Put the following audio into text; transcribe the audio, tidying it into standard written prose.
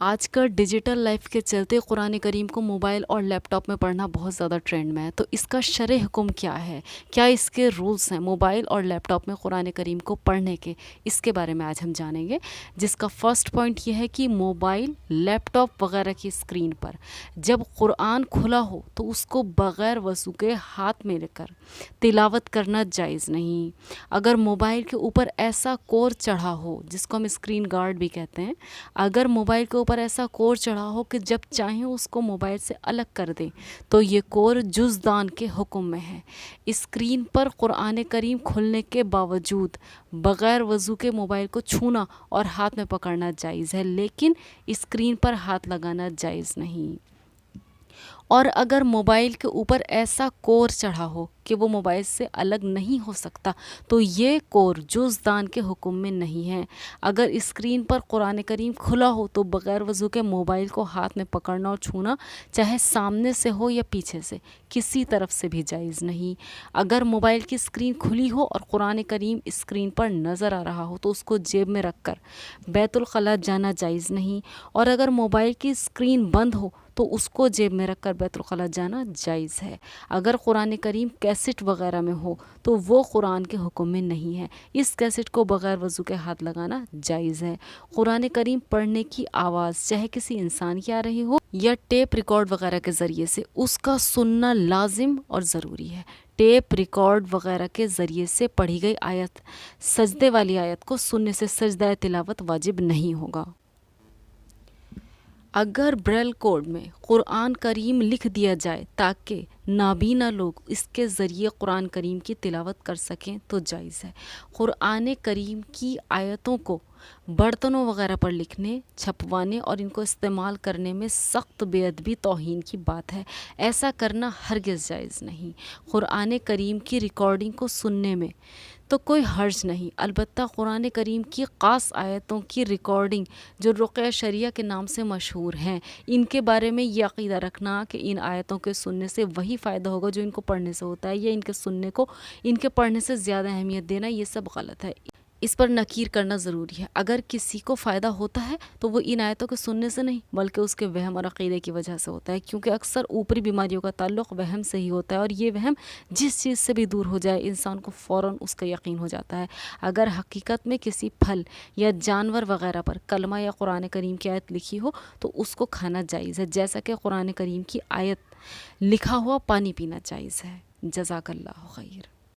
آج کل digital life کے چلتے قرآن کریم کو موبائل اور لیپ ٹاپ میں پڑھنا بہت زیادہ ٹرینڈ میں ہے، تو اس کا شرعی حکم کیا ہے؟ کیا اس کے رولز ہیں موبائل اور لیپ ٹاپ میں قرآن کریم کو پڑھنے کے؟ اس کے بارے میں آج ہم جانیں گے، جس کا فرسٹ پوائنٹ یہ ہے کہ موبائل، لیپ ٹاپ وغیرہ کی اسکرین پر جب قرآن کھلا ہو تو اس کو بغیر وضو کے ہاتھ میں لے کر تلاوت کرنا جائز نہیں۔ اگر موبائل کے اوپر ایسا کور چڑھا ہو، جس کو ہم اسکرین گارڈ بھی کہتے ہیں، اگر موبائل کے اوپر ایسا کور چڑھا ہو کہ جب چاہیں اس کو موبائل سے الگ کر دیں، تو یہ کور جزدان کے حکم میں ہے۔ اسکرین پر قرآن کریم کھلنے کے باوجود بغیر وضو کے موبائل کو چھونا اور ہاتھ میں پکڑنا جائز ہے، لیکن اسکرین پر ہاتھ لگانا جائز نہیں۔ اور اگر موبائل کے اوپر ایسا کور چڑھا ہو کہ وہ موبائل سے الگ نہیں ہو سکتا، تو یہ کور جزدان کے حکم میں نہیں ہے۔ اگر اسکرین پر قرآن کریم کھلا ہو تو بغیر وضو کے موبائل کو ہاتھ میں پکڑنا اور چھونا، چاہے سامنے سے ہو یا پیچھے سے، کسی طرف سے بھی جائز نہیں۔ اگر موبائل کی اسکرین کھلی ہو اور قرآن کریم اسکرین پر نظر آ رہا ہو تو اس کو جیب میں رکھ کر بیت الخلاء جانا جائز نہیں، اور اگر موبائل کی اسکرین بند ہو تو اس کو جیب میں رکھ کر بیت الخلاء جانا جائز ہے۔ اگر قرآن کریم کیسٹ وغیرہ میں ہو تو وہ قرآن کے حکم میں نہیں ہے، اس کیسٹ کو بغیر وضو کے ہاتھ لگانا جائز ہے۔ قرآن کریم پڑھنے کی آواز چاہے کسی انسان کی آ رہی ہو یا ٹیپ ریکارڈ وغیرہ کے ذریعے سے، اس کا سننا لازم اور ضروری ہے۔ ٹیپ ریکارڈ وغیرہ کے ذریعے سے پڑھی گئی آیت، سجدے والی آیت کو سننے سے سجدہ تلاوت واجب نہیں ہوگا۔ اگر بریل کوڈ میں قرآن کریم لکھ دیا جائے تاکہ نابینا لوگ اس کے ذریعے قرآن کریم کی تلاوت کر سکیں تو جائز ہے۔ قرآن کریم کی آیتوں کو برتنوں وغیرہ پر لکھنے، چھپوانے اور ان کو استعمال کرنے میں سخت بے ادبی، توہین کی بات ہے۔ ایسا کرنا ہرگز جائز نہیں۔ قرآن کریم کی ریکارڈنگ کو سننے میں تو کوئی حرج نہیں، البتہ قرآن کریم کی خاص آیتوں کی ریکارڈنگ جو رقیہ شریعہ کے نام سے مشہور ہیں، ان کے بارے میں یہ عقیدہ رکھنا کہ ان آیتوں کے سننے سے وہی فائدہ ہوگا جو ان کو پڑھنے سے ہوتا ہے، یا ان کے سننے کو ان کے پڑھنے سے زیادہ اہمیت دینا، یہ سب غلط ہے۔ اس پر نکیر کرنا ضروری ہے۔ اگر کسی کو فائدہ ہوتا ہے تو وہ ان آیتوں کے سننے سے نہیں بلکہ اس کے وہم اور عقیدے کی وجہ سے ہوتا ہے، کیونکہ اکثر اوپری بیماریوں کا تعلق وہم سے ہی ہوتا ہے، اور یہ وہم جس چیز سے بھی دور ہو جائے انسان کو فوراً اس کا یقین ہو جاتا ہے۔ اگر حقیقت میں کسی پھل یا جانور وغیرہ پر کلمہ یا قرآن کریم کی آیت لکھی ہو تو اس کو کھانا جائز ہے، جیسا کہ قرآن کریم کی آیت لکھا ہوا پانی پینا جائز ہے۔ جزاک اللہ خیر۔